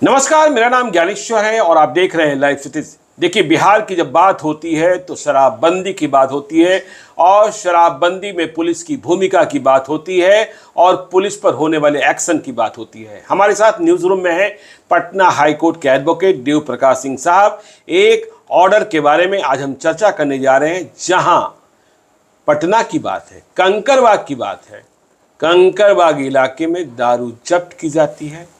नमस्कार, मेरा नाम ज्ञानेश्वर है और आप देख रहे हैं लाइव सिटीज। देखिए, बिहार की जब बात होती है तो शराबबंदी की बात होती है और शराबबंदी में पुलिस की भूमिका की बात होती है और पुलिस पर होने वाले एक्शन की बात होती है। हमारे साथ न्यूज रूम में है पटना हाईकोर्ट के एडवोकेट देव प्रकाश सिंह साहब। एक ऑर्डर के बारे में आज हम चर्चा करने जा रहे हैं, जहां पटना की बात है, कंकड़बाग की बात है। कंकड़बाग इलाके में दारू जब्त की जाती है,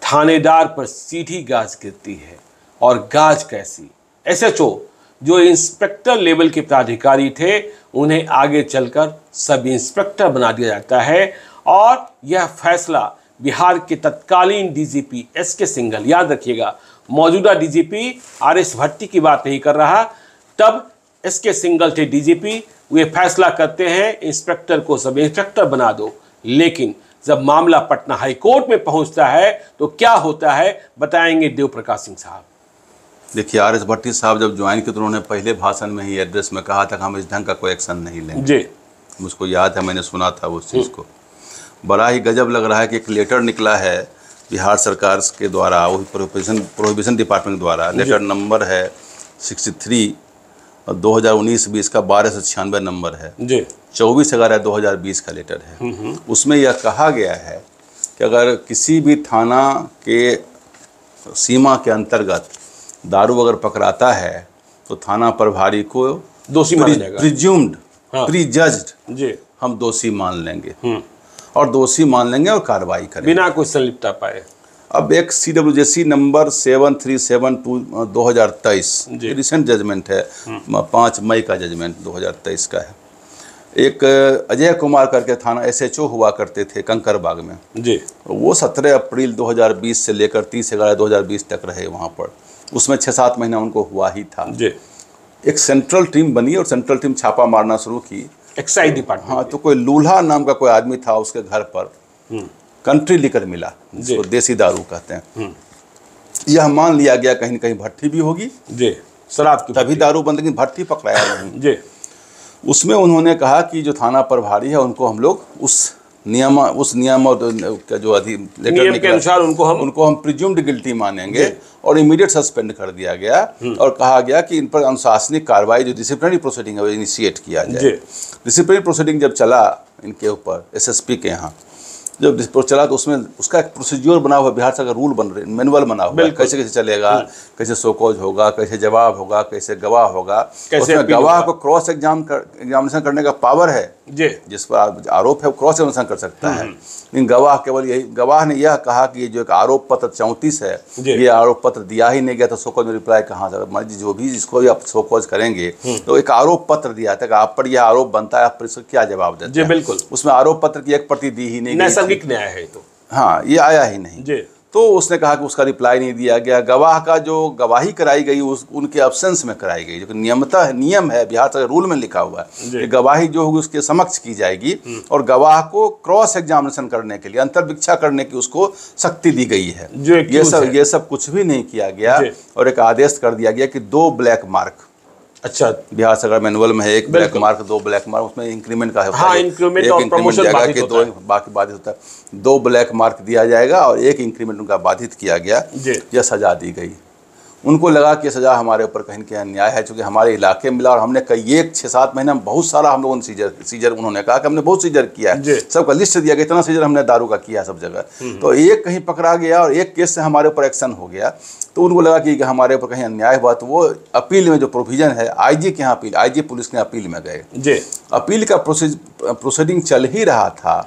थानेदार पर सीधी गाज गिरती है और गाज कैसी। एसएचओ जो इंस्पेक्टर लेवल के पदाधिकारी थे उन्हें आगे चलकर सब इंस्पेक्टर बना दिया जाता है और यह फैसला बिहार के तत्कालीन डीजीपी एसके सिंघल, याद रखिएगा मौजूदा डीजीपी आरएस भट्टी की बात नहीं कर रहा, तब एसके सिंघल थे डीजीपी, वे फैसला करते हैं इंस्पेक्टर को सब इंस्पेक्टर बना दो। लेकिन जब मामला पटना हाई कोर्ट में पहुंचता है तो क्या होता है, बताएंगे देव प्रकाश सिंह साहब। देखिए, आरएस भट्टी साहब जब ज्वाइन किए तो उन्होंने पहले भाषण में ही एड्रेस में कहा था कि हम इस ढंग का कोई एक्शन नहीं लेंगे जी। मुझको याद है, मैंने सुना था उस चीज़ को। बड़ा ही गजब लग रहा है कि एक लेटर निकला है बिहार सरकार के द्वारा, वही प्रोहिबिशन डिपार्टमेंट द्वारा। लेटर नंबर है 63 और 2019-20 का 1296 नंबर है जी। 24/11/2020 का लेटर है। उसमें यह कहा गया है कि अगर किसी भी थाना के सीमा के अंतर्गत दारू अगर पकड़ाता है तो थाना प्रभारी को दोषी मान लेगा, प्रिज्यूम्ड प्रीजज्ड जी, हम दोषी मान लेंगे और दोषी मान लेंगे और कार्रवाई करेंगे बिना कोई संलिप्तता पाए। अब एक CWJC नंबर 7372/2023 रिसेंट जजमेंट है, 5 मई का जजमेंट 2023 का है। एक अजय कुमार करके थाना SHO हुआ करते थे कंकड़बाग में जी। वो 17 अप्रैल 2020 से लेकर 30/11/2020 तक रहे वहाँ पर। उसमें 6-7 महीना उनको हुआ ही था जी। एक सेंट्रल टीम बनी और सेंट्रल टीम छापा मारना शुरू की एक्साइज डिपार्टमेंट। हाँ, तो कोई लूल्हा नाम का कोई आदमी था, उसके घर पर कंट्री लिकर मिला, जिसको देसी दारू कहते हैं। यह मान लिया गया कहीं न कहीं भट्टी भी होगी जी, शराब की, तभी दारू बंद, लेकिन भट्टी पकड़ाया नहीं जी। उसमें उन्होंने कहा कि जो थाना प्रभारी है उनको हम लोग उस नियम और का जो लेटर के अनुसार उनको हम प्रिज्यूम्ड गिल्टी मानेंगे और इमीडिएट सस्पेंड कर दिया गया और कहा गया कि इन पर अनुशासनिक कार्रवाई जो डिसिप्लिनरी प्रोसीडिंग है वो इनिशिएट किया जाए। डिसिप्लिनरी प्रोसीडिंग जब चला इनके ऊपर SSP के यहाँ जब डिस्पोज चला तो उसमें उसका एक प्रोसीज्योर बना हुआ, बिहार सरकार रूल बन रहे, मैनुअल बना हुआ, कैसे कैसे चलेगा, कैसे शोकॉज होगा, कैसे जवाब होगा, कैसे गवाह होगा, उसमें गवाह को क्रॉस एग्जामिनेशन करने का पावर है जी, जिस पर आरोप है वो क्रॉस एग्जामिनेशन कर सकता है। लेकिन गवाह केवल यही, गवाह ने यह कहा कि ये जो एक आरोप पत्र 34 है ये आरोप पत्र दिया ही नहीं गया, तो शोकॉज में रिप्लाई कहाँ से, मान लीजिए जो भी जिसको भी आप शोकॉज करेंगे तो एक आरोप पत्र दिया था कि आप पर यह आरोप बनता है, आप पर इसको क्या जवाब देते हैं। बिल्कुल, उसमें आरोप पत्र की एक प्रति दी ही नहीं, नैसर्गिक न्याय है तो हाँ, ये आया ही नहीं जी। तो उसने कहा कि उसका रिप्लाई नहीं दिया गया। गवाह का जो गवाही कराई गई उनके एब्सेंस में कराई गई, जो नियम है बिहार सरकार रूल में लिखा हुआ है कि गवाही जो होगी उसके समक्ष की जाएगी और गवाह को क्रॉस एग्जामिनेशन करने के लिए, अंतर्विक्षा करने की उसको शक्ति दी गई है। ये सब कुछ भी नहीं किया गया और एक आदेश कर दिया गया कि 2 ब्लैक मार्क, अच्छा बिहार सरकार मैनुअल में है, एक ब्लैक मार्क 2 ब्लैक मार्क, उसमें इंक्रीमेंट का है, हाँ, इंक्रीमेंट और प्रमोशन बाधित होता है, बाकी बाधित होता है। 2 ब्लैक मार्क दिया जाएगा और 1 इंक्रीमेंट उनका बाधित किया गया, यह सजा दी गई। उनको लगा कि सजा हमारे ऊपर कहीं कहीं अन्याय है, क्योंकि हमारे इलाके में मिला और हमने कई 6-7 महीने में बहुत सारा हम लोगों ने सीजर उन्होंने कहा कि हमने बहुत सीजर किया है, सबका लिस्ट दिया गया, इतना सीजर हमने दारू का किया सब जगह। तो एक कहीं पकड़ा गया और एक केस से हमारे ऊपर एक्शन हो गया, तो उनको लगा कि हमारे ऊपर कहीं अन्याय हुआ, तो वो अपील में जो प्रोविजन है IG के यहाँ अपील, IG पुलिस के अपील में गए जी। अपील का प्रोसीडिंग चल ही रहा था,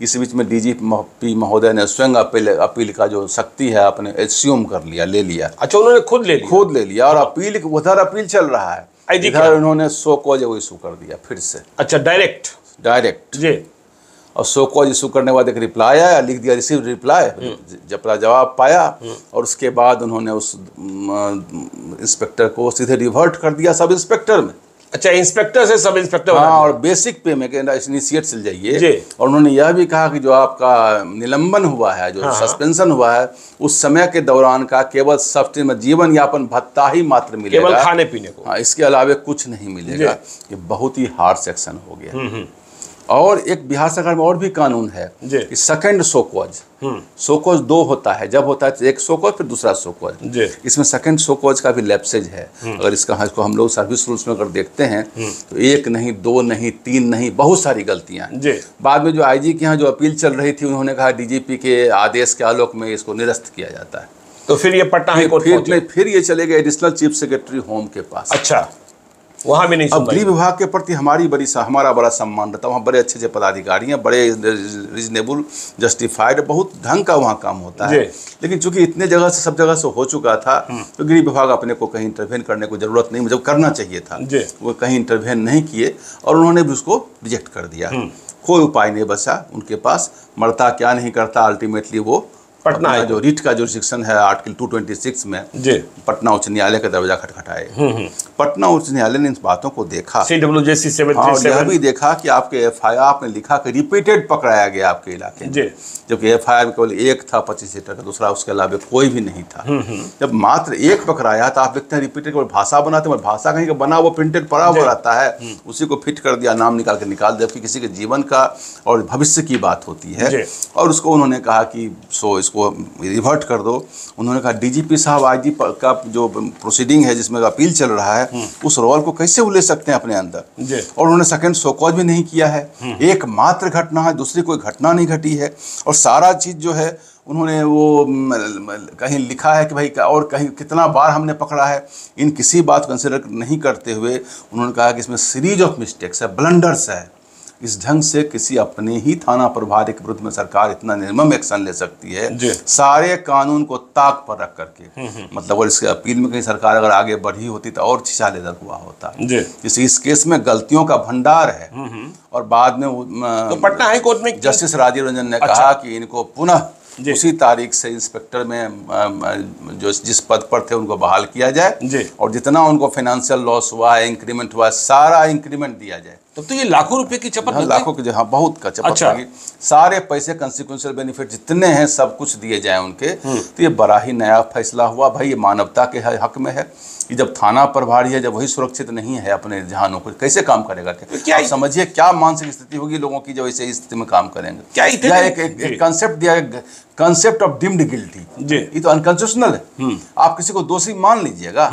इस बीच में DGP महोदय ने स्वयं अपील का जो शक्ति है अपने एज्यूम कर लिया, ले लिया। अच्छा, उन्होंने खुद ले लिया और अपील उधर अपील चल रहा है, इधर उन्होंने शो कॉज इशू कर दिया फिर से। अच्छा, डायरेक्ट जी। और शो कॉज इशू करने के बाद एक रिप्लाई आया, लिख दिया रिसीव रिप्लाई, जवाब पाया और उसके बाद उन्होंने उस इंस्पेक्टर को सीधे रिवर्ट कर दिया सब इंस्पेक्टर में। अच्छा, इंस्पेक्टर से सब इंस्पेक्टर, हाँ, और बेसिक पे में इनिशिएट चल जाइए। और उन्होंने यह भी कहा कि जो आपका निलंबन हुआ है, जो सस्पेंशन हुआ है, उस समय के दौरान का केवल सब्सिडी में जीवन यापन भत्ता ही मात्र मिलेगा, केवल खाने पीने को, हाँ, इसके अलावा कुछ नहीं मिलेगा। ये बहुत ही हार्ड सेक्शन हो गया। और एक बिहार सरकार में और भी कानून है कि सेकंड शोकॉज, शोकॉज 2 होता है, जब होता है एक शोकॉज फिर दूसरा शोकॉज, इसमें सेकंड शोकॉज का भी लैप्सेज है। अगर इसको हम लोग सर्विस रूल्स में अगर देखते हैं तो 1 नहीं, 2 नहीं, 3 नहीं, बहुत सारी गलतियां हैं। बाद में जो आईजी के यहाँ जो अपील चल रही थी, उन्होंने कहा डीजीपी के आदेश के आलोक में इसको निरस्त किया जाता है। तो फिर ये पटना हाई कोर्ट फिर ये चले गए एडिशनल चीफ सेक्रेटरी होम के पास। अच्छा, वहाँ भी नहीं। अब गृह विभाग के प्रति हमारा बड़ा सम्मान रहता है, वहाँ बड़े अच्छे पदाधिकारी हैं, बड़े रीजनेबल, जस्टिफाइड, बहुत ढंग का वहाँ काम होता है। लेकिन चूंकि इतने जगह से सब जगह से हो चुका था, तो गृह विभाग अपने को कहीं इंटरवेन करने को जरूरत नहीं, मतलब करना चाहिए था, वो कहीं इंटरवेन नहीं किए और उन्होंने भी उसको रिजेक्ट कर दिया। कोई उपाय नहीं बचा उनके पास, मरता क्या नहीं करता, अल्टीमेटली वो पटना जो रिट का जो सेक्शन है आर्टिकल 226 में पटना उच्च न्यायालय का दरवाजा खटखटाए। पटना उच्च न्यायालय ने इन बातों को देखा, CWJC 737, यह भी देखा कि आपके FIR आपने लिखा कि रिपीटेड पकड़ाया गया आपके इलाके में, जबकि FIR में केवल एक था 25 सीटर का, दूसरा उसके अलावा कोई भी नहीं था। जब मात्र एक पकड़ाया तो आप देखते हैं रिपीटेड केवल भाषा बनाते हैं, भाषा कहीं का बना हुआ प्रिंटेड पड़ा हुआ रहता है, उसी को फिट कर दिया, नाम निकाल जबकि किसी के जीवन का और भविष्य की बात होती है। और उसको उन्होंने कहा कि इसको रिवर्ट कर दो। उन्होंने कहा डीजीपी साहब आईजी का जो प्रोसीडिंग है जिसमें अपील चल रहा है, उस रोल को कैसे वो ले सकते हैं अपने अंदर। और उन्होंने सेकंड शोकॉज भी नहीं किया है, एकमात्र घटना है, दूसरी कोई घटना नहीं घटी है। और सारा चीज़ जो है उन्होंने वो कहीं लिखा है कि भाई और कहीं कितना बार हमने पकड़ा है, इन किसी बात को कंसिडर नहीं करते हुए उन्होंने कहा कि इसमें सीरीज ऑफ मिस्टेक्स है, ब्लंडर्स है। इस ढंग से किसी अपने ही थाना प्रभारी के विरुद्ध में सरकार इतना निर्मम एक्शन ले सकती है, सारे कानून को ताक पर रख करके। मतलब अगर इसके अपील में कहीं सरकार अगर आगे बढ़ी होती तो और छिछालेदर हुआ होता। इस केस में गलतियों का भंडार है। और बाद में तो पटना हाई कोर्ट में जस्टिस राजीव रंजन ने कहा कि इनको पुनः उसी तारीख से इंस्पेक्टर में जो जिस पद पर थे उनको बहाल किया जाए, और जितना उनको फाइनेंशियल लॉस हुआ है, इंक्रीमेंट हुआ है, सारा इंक्रीमेंट दिया जाए। तो ये लाखों रुपए की चपत, लाखों की, हाँ बहुत का चपत लगी। सारे पैसे कंसिक्वेंशियल बेनिफिट जितने हैं सब कुछ दिए जाए उनके। तो ये बड़ा ही नया फैसला हुआ भाई, ये मानवता के हक में है कि जब थाना प्रभारी है, जब वही सुरक्षित नहीं है अपने जहानों को, कैसे काम करेगा? क्या आप समझिए क्या मानसिक स्थिति होगी लोगों की जब ऐसे स्थिति में काम करेंगे। क्या एक कंसेप्ट दिया, कंसेप्ट ऑफ डीम्ड गिल्टी, ये तो अनकॉन्स्टिट्यूशनल है। आप किसी को दोषी मान लीजिएगा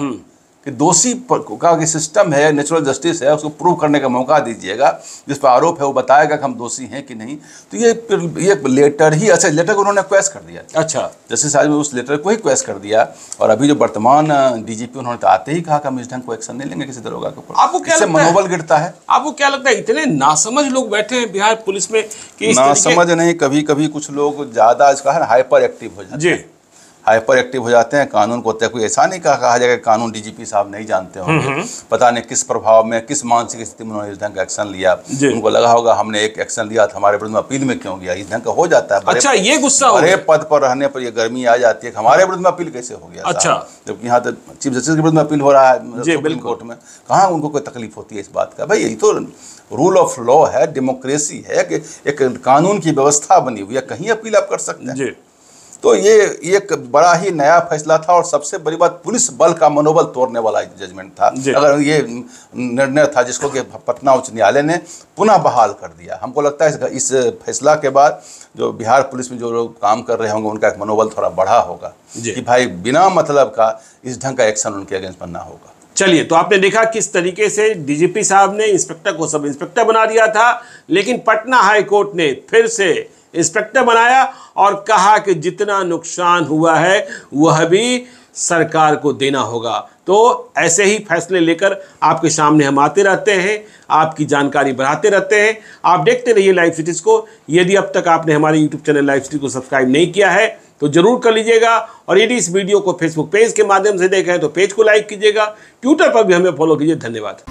कि दोषी का सिस्टम है, नेचुरल जस्टिस है, उसको प्रूव करने का मौका दीजिएगा, जिस पर आरोप है वो बताएगा कि हम दोषी हैं कि नहीं। तो ये लेटर ही, अच्छा लेटर को उन्होंने क्वेश कर दिया। अच्छा, जस्टिस आज में उस लेटर को ही क्वेश कर दिया। और अभी जो वर्तमान डीजीपी, उन्होंने तो आते ही कहा कि हम इस ढंग को एक्शन नहीं लेंगे किसी दरोगा के ऊपर। आपको क्या लगता है, मनोबल गिरता है? आपको क्या लगता है इतने नासमझ लोग बैठे हैं बिहार पुलिस में कि नासमझ नहीं, कभी कभी कुछ लोग ज्यादा इसका है हाइपर एक्टिव हो जाते हैं, हाइपर एक्टिव हो जाते हैं। कानून को कोई ऐसा नहीं कहा जाएगा कानून डीजीपी साहब नहीं जानते होंगे, पता नहीं किस प्रभाव में, किस मानसिक स्थिति में उन्होंने इस ढंग का एक्शन लिया। उनको लगा होगा हमने एक एक्शन लिया था, हमारे विरुद्ध में अपील में क्यों गया, इस ढंग का हो जाता है। अच्छा, ये गुस्सा बड़े पद पर रहने पर ये गर्मी आ जाती है, हमारे विरुद्ध में अपील कैसे हो गया। अच्छा, जबकि यहाँ तो चीफ जस्टिस के विरुद्ध में अपील हो रहा है सुप्रीम कोर्ट में, कहाँ उनको कोई तकलीफ होती है इस बात का? भाई ये तो रूल ऑफ लॉ है, डेमोक्रेसी है, कि एक कानून की व्यवस्था बनी हुई है, कहीं अपील आप कर सकते हैं। तो ये एक बड़ा ही नया फैसला था, और सबसे बड़ी बात पुलिस बल का मनोबल तोड़ने वाला जजमेंट था। अगर ये निर्णय था जिसको कि पटना उच्च न्यायालय ने पुनः बहाल कर दिया। हमको लगता है इस फैसला के बाद जो बिहार पुलिस में जो लोग काम कर रहे होंगे उनका एक मनोबल थोड़ा बढ़ा होगा कि भाई बिना मतलब का इस ढंग का एक्शन उनके अगेंस्ट बनना होगा। चलिए, तो आपने देखा किस तरीके से डीजीपी साहब ने इंस्पेक्टर को सब इंस्पेक्टर बना दिया था, लेकिन पटना हाई कोर्ट ने फिर से इंस्पेक्टर बनाया और कहा कि जितना नुकसान हुआ है वह भी सरकार को देना होगा। तो ऐसे ही फैसले लेकर आपके सामने हम आते रहते हैं, आपकी जानकारी बढ़ाते रहते हैं। आप देखते रहिए लाइव सिटीज को। यदि अब तक आपने हमारे यूट्यूब चैनल लाइव सिटी को सब्सक्राइब नहीं किया है तो जरूर कर लीजिएगा, और यदि इस वीडियो को फेसबुक पेज के माध्यम से देखें तो पेज को लाइक कीजिएगा, ट्विटर पर भी हमें फॉलो कीजिए। धन्यवाद।